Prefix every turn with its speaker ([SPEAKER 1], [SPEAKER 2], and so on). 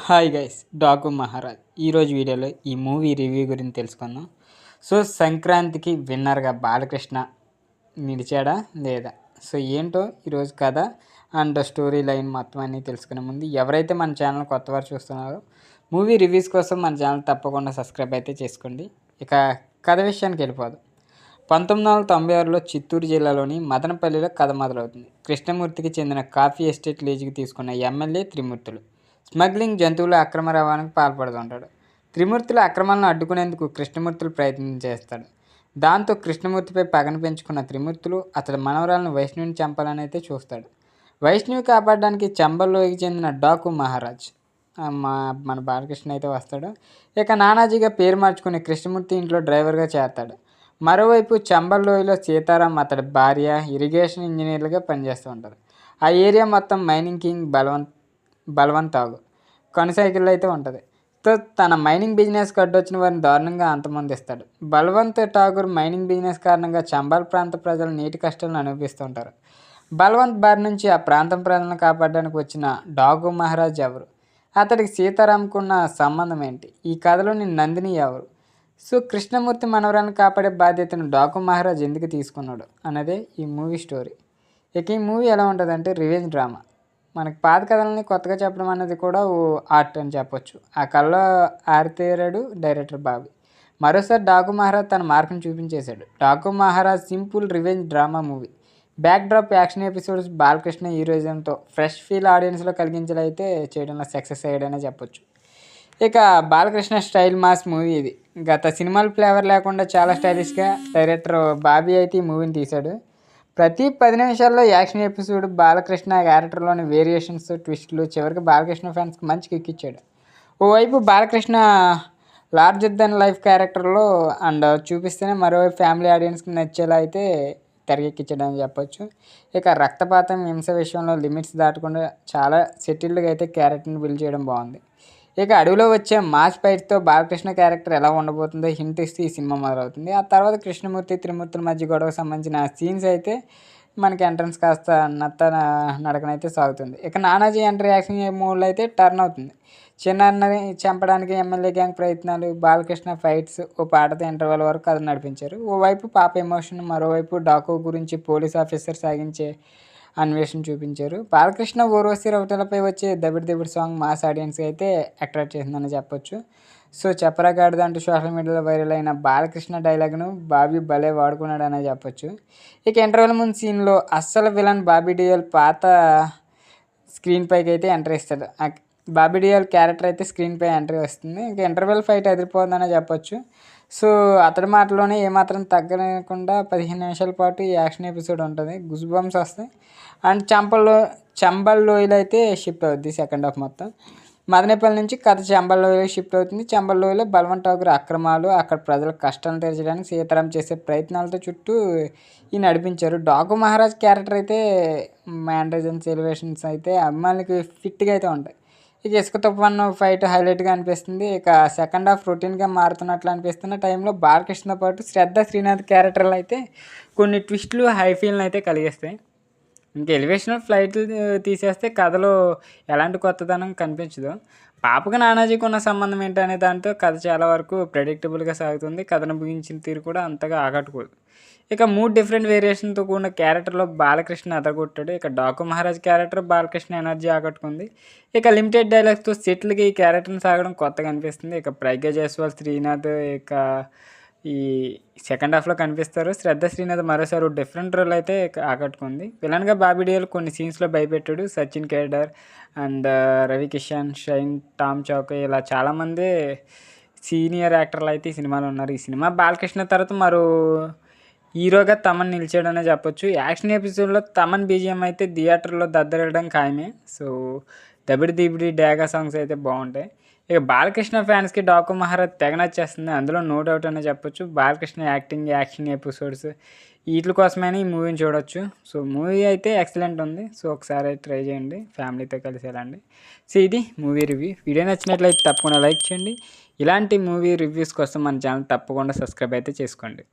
[SPEAKER 1] Hi guys, Daaku Maharaj. ఈరోజు వీడియోలో ఈ మూవీ రివ్యూ గురించి తెలుసుకుందాం. సో సంక్రాంతికి విన్నర్గా బాలకృష్ణ నిలిచాడా లేదా? సో ఏంటో ఈరోజు కథ అండ్ స్టోరీ లైన్ మొత్తం అన్నీ తెలుసుకునే ముందు ఎవరైతే మన ఛానల్ కొత్తవారు చూస్తున్నారో మూవీ రివ్యూస్ కోసం మన ఛానల్ తప్పకుండా సబ్స్క్రైబ్ అయితే చేసుకోండి. ఇక కథ విషయానికి వెళ్ళిపోదాం. 1996లో చిత్తూరు జిల్లాలోని మదనపల్లిలో కథ మొదలవుతుంది. కృష్ణమూర్తికి చెందిన కాఫీ ఎస్టేట్ లీజుకి తీసుకున్న ఎమ్మెల్యే త్రిమూర్తులు స్మగ్లింగ్ జంతువుల అక్రమ రవాణాకు పాల్పడుతుంటాడు. త్రిమూర్తుల అక్రమాలను అడ్డుకునేందుకు కృష్ణమూర్తులు ప్రయత్నం చేస్తాడు. దాంతో కృష్ణమూర్తిపై పగను పెంచుకున్న త్రిమూర్తులు అతడి మనవరాలను వైష్ణవిని చంపాలని అయితే చూస్తాడు. వైష్ణవి కాపాడడానికి చంబల్లోకి చెందిన డాకు మహారాజ్ మన బాలకృష్ణ అయితే వస్తాడు. ఇక నానాజీగా పేరు మార్చుకుని కృష్ణమూర్తి ఇంట్లో డ్రైవర్గా చేరతాడు. మరోవైపు చంబల్లోయలో సీతారాం అతడి భార్య ఇరిగేషన్ ఇంజనీర్లుగా పనిచేస్తూ ఉంటారు. ఆ ఏరియా మొత్తం మైనింగ్ కింగ్ బలవంత్ తాగు కొనసాగిల్లో అయితే ఉంటుంది. సో తన మైనింగ్ బిజినెస్ అడ్డొచ్చిన వారిని దారుణంగా అంతమొందిస్తాడు. బల్వంత్ ఠాగూర్ మైనింగ్ బిజినెస్ కారణంగా చంబాల్ ప్రాంత ప్రజలు నీటి కష్టాలను అనుభవిస్తుంటారు. బల్వంత్ బారి నుంచి ఆ ప్రాంతం ప్రజలను కాపాడడానికి వచ్చిన డాకు మహారాజ్ ఎవరు? అతడికి సీతారాంకున్న సంబంధం ఏంటి? ఈ కథలోని నందిని ఎవరు? సో కృష్ణమూర్తి మనవరాలను కాపాడే బాధ్యతను డాకు మహారాజ్ ఎందుకు తీసుకున్నాడు అన్నదే ఈ మూవీ స్టోరీ. ఇక ఈ మూవీ ఎలా ఉంటుందంటే రివెంజ్ డ్రామా. మనకి పాత కథలని కొత్తగా చెప్పడం అనేది కూడా ఓ ఆర్ట్ అని చెప్పొచ్చు. ఆ కళలో ఆరితేరాడు డైరెక్టర్ బాబీ. మరోసారి డాకు మహారాజ్ తన మార్కును చూపించేశాడు. Daaku Maharaj simple revenge drama movie. Backdrop action episodes Balakrishna హీరోయిజంతో ఫ్రెష్ ఫీల్ ఆడియన్స్లో కలిగించేలా అయితే చేయడంలో సక్సెస్ అయ్యాడనే చెప్పొచ్చు. ఇక బాలకృష్ణ స్టైల్ మాస్ మూవీ ఇది. గత సినిమాల ఫ్లేవర్ లేకుండా చాలా స్టైలిష్గా డైరెక్టర్ బాబీ అయితే ఈ మూవీని తీశాడు. ప్రతి 10 నిమిషాల్లో యాక్షన్ ఎపిసోడ్, బాలకృష్ణ క్యారెక్టర్లోని వేరియేషన్స్, ట్విస్టులు, చివరికి బాలకృష్ణ ఫ్యాన్స్కి మంచి కిక్ ఇచ్చాడు. ఓవైపు బాలకృష్ణ లార్జర్ దెన్ లైఫ్ క్యారెక్టర్లో అండ్ చూపిస్తేనే మరోవైపు ఫ్యామిలీ ఆడియన్స్కి నచ్చేలా అయితే తెరకెక్కించడని చెప్పొచ్చు. ఇక రక్తపాతం, హింస విషయంలో లిమిట్స్ దాటకుండా చాలా సెటిల్డ్గా అయితే క్యారెక్టర్ని బిల్డ్ చేయడం బాగుంది. ఇక అడవిలో వచ్చే మాస్ ఫైట్తో బాలకృష్ణ క్యారెక్టర్ ఎలా ఉండబోతుందో హింట్ ఇస్తూ ఈ సినిమా మొదలవుతుంది. ఆ తర్వాత కృష్ణమూర్తి త్రిమూర్తుల మధ్య గొడవకు సంబంధించిన సీన్స్ అయితే మనకి ఎంట్రన్స్ కాస్త నడకనైతే సాగుతుంది. ఇక నానాజీ ఎంట్రీ యాక్షన్ మూడ్లో అయితే టర్న్ అవుతుంది. చిన్నారిని చంపడానికి ఎమ్మెల్యే గ్యాంగ్ ప్రయత్నాలు, బాలకృష్ణ ఫైట్స్, ఓ పాటతో ఇంటర్వెల్ వరకు కథ నడిపించారు. ఓవైపు పాప ఎమోషన్, మరోవైపు డాకు గురించి పోలీస్ ఆఫీసర్ సాగించే అన్వేషణ చూపించారు. బాలకృష్ణ ఊర్వశి రవితలపై వచ్చే దబిడి సాంగ్ మాస్ ఆడియన్స్కి అయితే అట్రాక్ట్ చేసిందని చెప్పొచ్చు. సో చెప్పరాగాడిద అంటూ సోషల్ మీడియాలో వైరల్ అయిన బాలకృష్ణ డైలాగ్ను బాబీ భలే వాడుకున్నాడనే చెప్పొచ్చు. ఇక ఇంటర్వెల్ ముందు సీన్లో అస్సలు విలన్ బాబీ డియోల్ పాత స్క్రీన్ పైకి అయితే ఎంటర్ ఇస్తాడు. బాబీ డియోల్ క్యారెక్టర్ అయితే స్క్రీన్పై ఎంట్రీ వస్తుంది. ఇంకా ఇంటర్వెల్ ఫైట్ అదిరిపోతుందనే చెప్పొచ్చు. సో అతడి మాటలోనే ఏమాత్రం తగ్గలేకుండా 15 నిమిషాల పాటు ఈ యాక్షన్ ఎపిసోడ్ ఉంటుంది. గుజ్ బంప్స్ వస్తాయి. అండ్ చంబల్ లోయలో అయితే షిఫ్ట్ అవుద్ది సెకండ్ హాఫ్ మొత్తం. మదనపల్లి నుంచి కథ చంబల్ లోయలో షిఫ్ట్ అవుతుంది. చంబల్ లోయలో బల్వంత్ ఠాగూర్ అక్రమాలు, అక్కడ ప్రజల కష్టాలను తీర్చడానికి సీతారాం చేసే ప్రయత్నాలతో చుట్టూ ఈ నడిపించారు. డాకు మహారాజ్ క్యారెక్టర్ అయితే మ్యానరిజమ్స్, ఎలివేషన్స్ అయితే అభిమానులకి ఫిట్గా అయితే ఉంటాయి. ఇక ఇసుక తుఫాను ఫైట్ హైలైట్గా అనిపిస్తుంది. ఇక సెకండ్ హాఫ్ రొటీన్గా మారుతున్నట్లు అనిపిస్తున్న టైంలో బాలకృష్ణతో పాటు శ్రద్ధ శ్రీనాథ్ క్యారెక్టర్లు అయితే కొన్ని ట్విస్టులు, హై ఫీల్ని అయితే కలిగిస్తాయి. ఇంకా ఎలివేషనల్ ఫ్లైట్లు తీసేస్తే కథలో ఎలాంటి కొత్తదనం కనిపించదు. పాపకు నానాజీకి ఉన్న సంబంధం ఏంటనే దాంతో కథ చాలా వరకు ప్రెడిక్టబుల్గా సాగుతుంది. కథను ముగించిన తీరు కూడా అంతగా ఆకట్టుకోదు. ఇక 3 డిఫరెంట్ వేరియేషన్తో కూడిన క్యారెక్టర్లో బాలకృష్ణ అదరగొట్టాడు. ఇక డాకు మహారాజ్ క్యారెక్టర్ బాలకృష్ణ ఎనర్జీ ఆకట్టుకుంది. ఇక లిమిటెడ్ డైలాగ్స్తో సెటిల్గా ఈ క్యారెక్టర్ని సాగడం కొత్తగా అనిపిస్తుంది. ఇక ప్రజ్ఞ జైస్వాల్, శ్రీనాథ్ ఇక ఈ సెకండ్ హాఫ్లో కనిపిస్తారు. శ్రద్ధ శ్రీనాథ్ మరోసారి డిఫరెంట్ రోల్ అయితే ఆకట్టుకుంది. విలన్గా బాబీ డియోల్ కొన్ని సీన్స్లో భయపెట్టాడు. సచిన్ కేడర్ అండ్ రవి కిషన్, షైన్, టామ్ చౌక్ ఇలా చాలామంది సీనియర్ యాక్టర్లు అయితే ఈ సినిమాలో ఉన్నారు. ఈ సినిమా బాలకృష్ణ తర్వాత మరో హీరోగా తమన్ నిలిచాడనే చెప్పొచ్చు. యాక్షన్ ఎపిసోడ్లో తమన్ బీజిఎం అయితే థియేటర్లో దద్దరడం ఖాయమే. సో దబిడి డాగా సాంగ్స్ అయితే బాగుంటాయి. ఇక బాలకృష్ణ ఫ్యాన్స్కి డాకు మహారాజ్ తెగ నచ్చేస్తుంది, అందులో నో డౌట్ అనే చెప్పొచ్చు. బాలకృష్ణ యాక్టింగ్, యాక్షన్ ఎపిసోడ్స్ వీటి కోసమైనా ఈ మూవీని చూడొచ్చు. సో మూవీ అయితే ఎక్సలెంట్ ఉంది. సో ఒకసారి ట్రై చేయండి, ఫ్యామిలీతో కలిసి వెళ్ళండి. సో ఇది మూవీ రివ్యూ. వీడియో నచ్చినట్లయితే తప్పకుండా లైక్ చేయండి. ఇలాంటి మూవీ రివ్యూస్ కోసం మన ఛానల్ తప్పకుండా సబ్స్క్రైబ్ అయితే చేసుకోండి.